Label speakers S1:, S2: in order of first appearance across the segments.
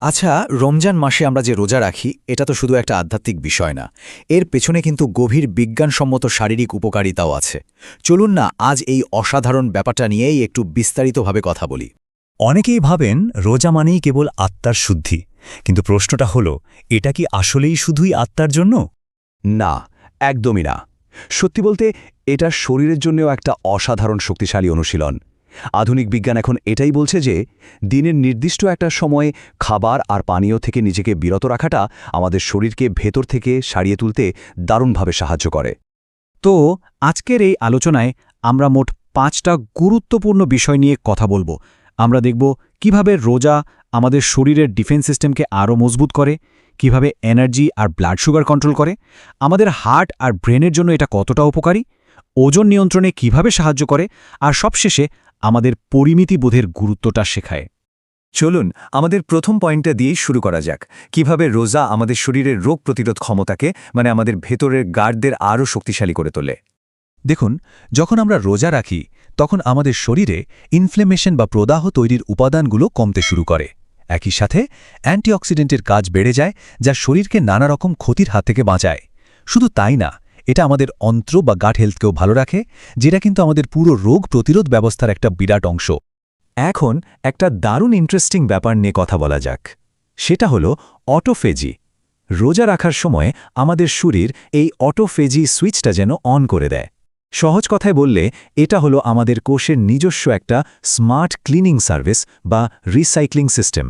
S1: আচ্ছা, রমজান মাসে আমরা যে রোজা রাখি এটা তো শুধু একটা আধ্যাত্মিক বিষয় না, এর পেছনে কিন্তু গভীর বিজ্ঞানসম্মত শারীরিক উপকারিতাও আছে। চলুন না আজ এই অসাধারণ ব্যাপারটা নিয়েই একটু বিস্তারিতভাবে কথা বলি।
S2: অনেকেই ভাবেন রোজা মানেই কেবল আত্মার শুদ্ধি, কিন্তু প্রশ্নটা হলো, এটা কি আসলেই শুধুই আত্মার জন্য?
S3: না, একদমই না। সত্যি বলতে এটা শরীরের জন্যও একটা অসাধারণ শক্তিশালী অনুশীলন। আধুনিক বিজ্ঞান এখন এটাই বলছে যে দিনের নির্দিষ্ট একটা সময়ে খাবার আর পানীয় থেকে নিজেকে বিরত রাখাটা আমাদের শরীরকে ভেতর থেকে সারিয়ে তুলতে দারুণভাবে সাহায্য করে।
S4: তো আজকের এই আলোচনায় আমরা মোট 5টা গুরুত্বপূর্ণ বিষয় নিয়ে কথা বলবো। আমরা দেখব কিভাবে রোজা আমাদের শরীরের ডিফেন্স সিস্টেমকে আরও মজবুত করে, কিভাবে এনার্জি আর ব্লাড সুগার কন্ট্রোল করে, আমাদের হার্ট আর ব্রেনের জন্য এটা কতটা উপকারী, ওজন নিয়ন্ত্রণে কিভাবে সাহায্য করে, আর সবশেষে আমাদের পরিমিতি বোধের গুরুত্বটা শেখায়।
S3: চলুন আমাদের প্রথম পয়েন্টটা দিয়েই শুরু করা যাক, কিভাবে রোজা আমাদের শরীরের রোগ প্রতিরোধ ক্ষমতাকে আমাদের ভেতরের গার্ডদের আরও শক্তিশালী করে তোলে।
S2: দেখুন, যখন আমরা রোজা রাখি তখন আমাদের শরীরে ইনফ্লেমেশন বা প্রদাহ তৈরির উপাদানগুলো কমতে শুরু করে। একই সাথে অ্যান্টিঅক্সিডেন্টের কাজ বেড়ে যায়, যা শরীরকে নানা রকম ক্ষতির হাত থেকে বাঁচায়। শুধু তাই না, এটা আমাদের অন্ত্র বা গাট হেলথকেও ভালো রাখে, যেটা কিন্তু আমাদের পুরো রোগ প্রতিরোধ ব্যবস্থার একটা বিরাট অংশ।
S3: এখন একটা দারুণ ইন্টারেস্টিং ব্যাপার নিয়ে কথা বলা যাক, সেটা হলো অটোফেজি। রোজা রাখার সময় আমাদের শরীর এই অটোফেজি সুইচটা যেন অন করে দেয়। সহজ কথায় বললে এটা হলো আমাদের কোষের নিজস্ব একটা স্মার্ট ক্লিনিং সার্ভিস বা রিসাইক্লিং সিস্টেম।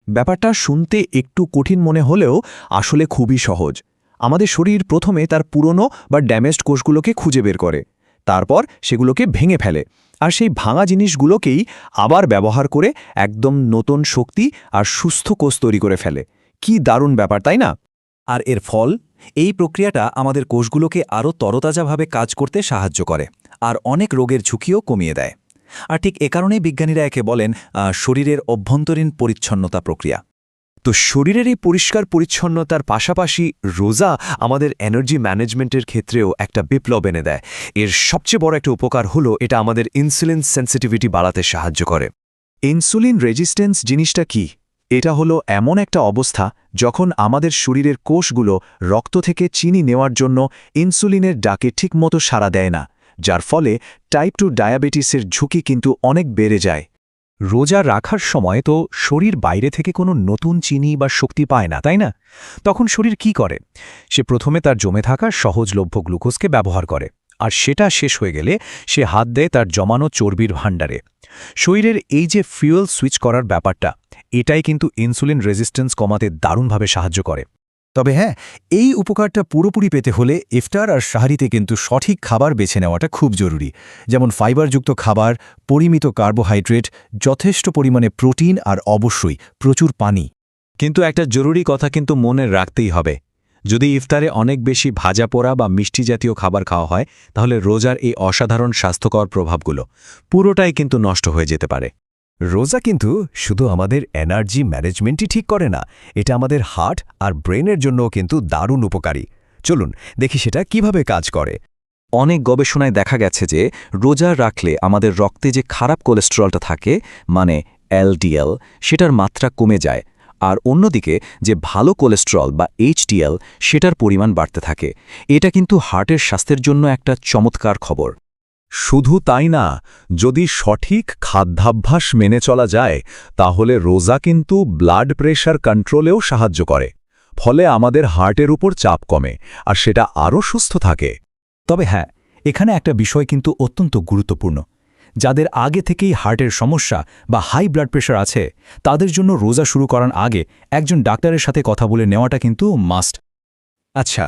S3: ব্যাপারটা শুনতে একটু কঠিন মনে হলেও আসলে খুবই সহজ। আমাদের শরীর প্রথমে তার পুরনো বা ড্যামেজড কোষগুলোকে খুঁজে বের করে, তারপর সেগুলোকে ভেঙে ফেলে, আর সেই ভাঙা জিনিসগুলোকেই আবার ব্যবহার করে একদম নতুন শক্তি আর সুস্থ কোষ তৈরি করে ফেলে। কি দারুণ ব্যাপার, তাই না? আর এর ফল, এই প্রক্রিয়াটা আমাদের কোষগুলোকে আরও তরতাজাভাবে কাজ করতে সাহায্য করে আর অনেক রোগের ঝুঁকিও কমিয়ে দেয়। আর ঠিক এ কারণেই বিজ্ঞানীরা একে বলেন শরীরের অভ্যন্তরীণ পরিচ্ছন্নতা প্রক্রিয়া। তো শরীরের এই পরিষ্কার পরিচ্ছন্নতার পাশাপাশি রোজা আমাদের এনার্জি ম্যানেজমেন্টের ক্ষেত্রেও একটা বিপ্লব এনে দেয়। এর সবচেয়ে বড় একটা উপকার হলো এটা আমাদের ইনসুলিন সেন্সিটিভিটি বাড়াতে সাহায্য করে। ইনসুলিন রেজিস্ট্যান্স জিনিসটা কি? এটা হলো এমন একটা অবস্থা যখন আমাদের শরীরের কোষগুলো রক্ত থেকে চিনি নেওয়ার জন্য ইনসুলিনের ডাকে ঠিকমতো সাড়া দেয় না, যার ফলে টাইপ 2 ডায়াবেটিসের ঝুঁকি কিন্তু অনেক বেড়ে যায়।
S2: রোজা রাখার সময় তো শরীর বাইরে থেকে কোনো নতুন চিনি বা শক্তি পায় না, তাই না? তখন শরীর কি করে? সে প্রথমে তার জমে থাকা সহজলভ্য গ্লুকোজকে ব্যবহার করে, আর সেটা শেষ হয়ে গেলে সে হাত দেয় তার জমানো চর্বির ভাণ্ডারে। শরীরের এই যে ফুয়েল সুইচ করার ব্যাপারটা, এটাই কিন্তু ইনসুলিন রেজিস্ট্যান্স কমাতে দারুণভাবে সাহায্য করে।
S4: তবে হ্যাঁ, এই উপকারটা পুরোপুরি পেতে হলে ইফতার আর সাহারিতে কিন্তু সঠিক খাবার বেছে নেওয়াটা খুব জরুরি। যেমন ফাইবারযুক্ত খাবার, পরিমিত কার্বোহাইড্রেট, যথেষ্ট পরিমাণে প্রোটিন আর অবশ্যই প্রচুর পানি।
S3: কিন্তু একটা জরুরি কথা কিন্তু মনে রাখতেই হবে, যদি ইফতারে অনেক বেশি ভাজা পোড়া বা মিষ্টি জাতীয় খাবার খাওয়া হয়, তাহলে রোজার এই অসাধারণ স্বাস্থ্যকর প্রভাবগুলো পুরোটাই কিন্তু নষ্ট হয়ে যেতে পারে।
S2: রোজা কিন্তু শুধু আমাদের এনার্জি ম্যানেজমেন্টই ঠিক করে না, এটা আমাদের হার্ট আর ব্রেনের জন্যও কিন্তু দারুণ উপকারী। চলুন দেখি সেটা কিভাবে কাজ করে।
S3: অনেক গবেষণায় দেখা গেছে যে রোজা রাখলে আমাদের রক্তে যে খারাপ কোলেস্টেরলটা থাকে, মানে এলডিএল, সেটার মাত্রা কমে যায়, আর অন্যদিকে যে ভালো কোলেস্টেরল বা এইচডিএল, সেটার পরিমাণ বাড়তে থাকে। এটা কিন্তু হার্টের স্বাস্থ্যের জন্য একটা চমৎকার খবর।
S2: শুধু তাই না, যদি সঠিক খাদ্যাভ্যাস মেনে চলা যায় তাহলে রোজা কিন্তু ব্লাড প্রেশার কন্ট্রোলেও সাহায্য করে। ফলে আমাদের হার্টের উপর চাপ কমে আর সেটা আরও সুস্থ থাকে।
S4: তবে হ্যাঁ, এখানে একটা বিষয় কিন্তু অত্যন্ত গুরুত্বপূর্ণ। যাদের আগে থেকেই হার্টের সমস্যা বা হাই ব্লাড প্রেশার আছে, তাদের জন্য রোজা শুরু করার আগে একজন ডাক্তারের সাথে কথা বলে নেওয়াটা কিন্তু মাস্ট।
S3: আচ্ছা,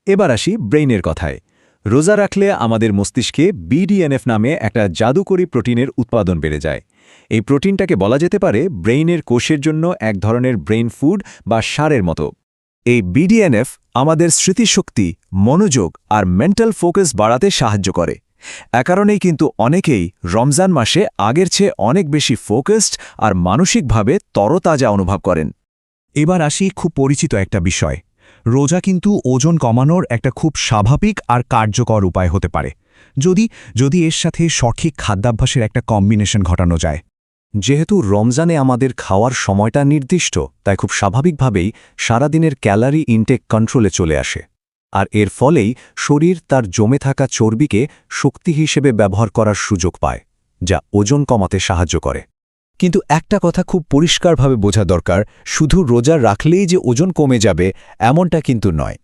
S3: এবার আসি ব্রেইনের কথায়। রোজা রাখলে আমাদের মস্তিষ্কে BDNF নামে একটা জাদুকরী প্রোটিনের উৎপাদন বেড়ে যায়। এই প্রোটিনটাকে বলা যেতে পারে ব্রেইনের কোষের জন্য এক ধরনের ব্রেইন ফুড বা সারের মতো। এই BDNF আমাদের স্মৃতিশক্তি, মনোযোগ আর মেন্টাল ফোকাস বাড়াতে সাহায্য করে। এ কারণেই কিন্তু অনেকেই রমজান মাসে আগের চেয়ে অনেক বেশি ফোকাসড আর মানসিকভাবে তরতাজা অনুভব করেন।
S2: এবার আসি খুব পরিচিত একটা বিষয়। রোজা কিন্তু ওজন কমানোর একটা খুব স্বাভাবিক আর কার্যকর উপায় হতে পারে, যদি এর সাথে সঠিক খাদ্যাভ্যাসের একটা কম্বিনেশন ঘটানো যায়।
S3: যেহেতু রমজানে আমাদের খাওয়ার সময়টা নির্দিষ্ট, তাই খুব স্বাভাবিকভাবেই সারাদিনের ক্যালারি ইনটেক কন্ট্রোলে চলে আসে। আর এর ফলেই শরীর তার জমে থাকা চর্বিকে শক্তি হিসেবে ব্যবহার করার সুযোগ পায়, যা ওজন কমাতে সাহায্য করে।
S1: কিন্তু একটা কথা খুব পরিষ্কারভাবে বোঝা দরকার, শুধু রোজা রাখলেই যে ওজন কমে যাবে এমনটা কিন্তু নয়।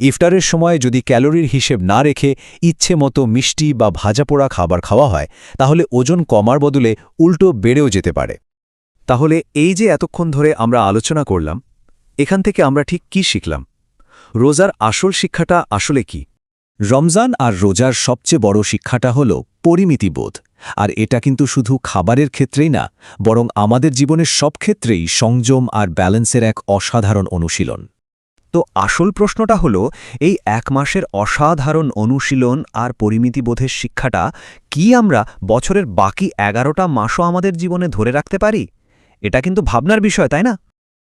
S1: ইফতারের সময় যদি ক্যালোরির হিসেব না রেখে ইচ্ছে মতো মিষ্টি বা ভাজাপোড়া খাবার খাওয়া হয়, তাহলে ওজন কমার বদলে উল্টো বেড়েও যেতে পারে।
S2: তাহলে এই যে এতক্ষণ ধরে আমরা আলোচনা করলাম, এখান থেকে আমরা ঠিক কি শিখলাম? রোজার আসল শিক্ষাটা আসলে কি?
S1: রমজান আর রোজার সবচেয়ে বড় শিক্ষাটা হল পরিমিতিবোধ। আর এটা কিন্তু শুধু খাবারের ক্ষেত্রেই না, বরং আমাদের জীবনের সব ক্ষেত্রেই সংযম আর ব্যালেন্সের এক অসাধারণ অনুশীলন।
S2: তো আসল প্রশ্নটা হলো, এই 1 মাসের অসাধারণ অনুশীলন আর পরিমিতিবোধের শিক্ষাটা কি আমরা বছরের বাকি 11টা মাসও আমাদের জীবনে ধরে রাখতে পারি? এটা কিন্তু ভাবনার বিষয়, তাই না?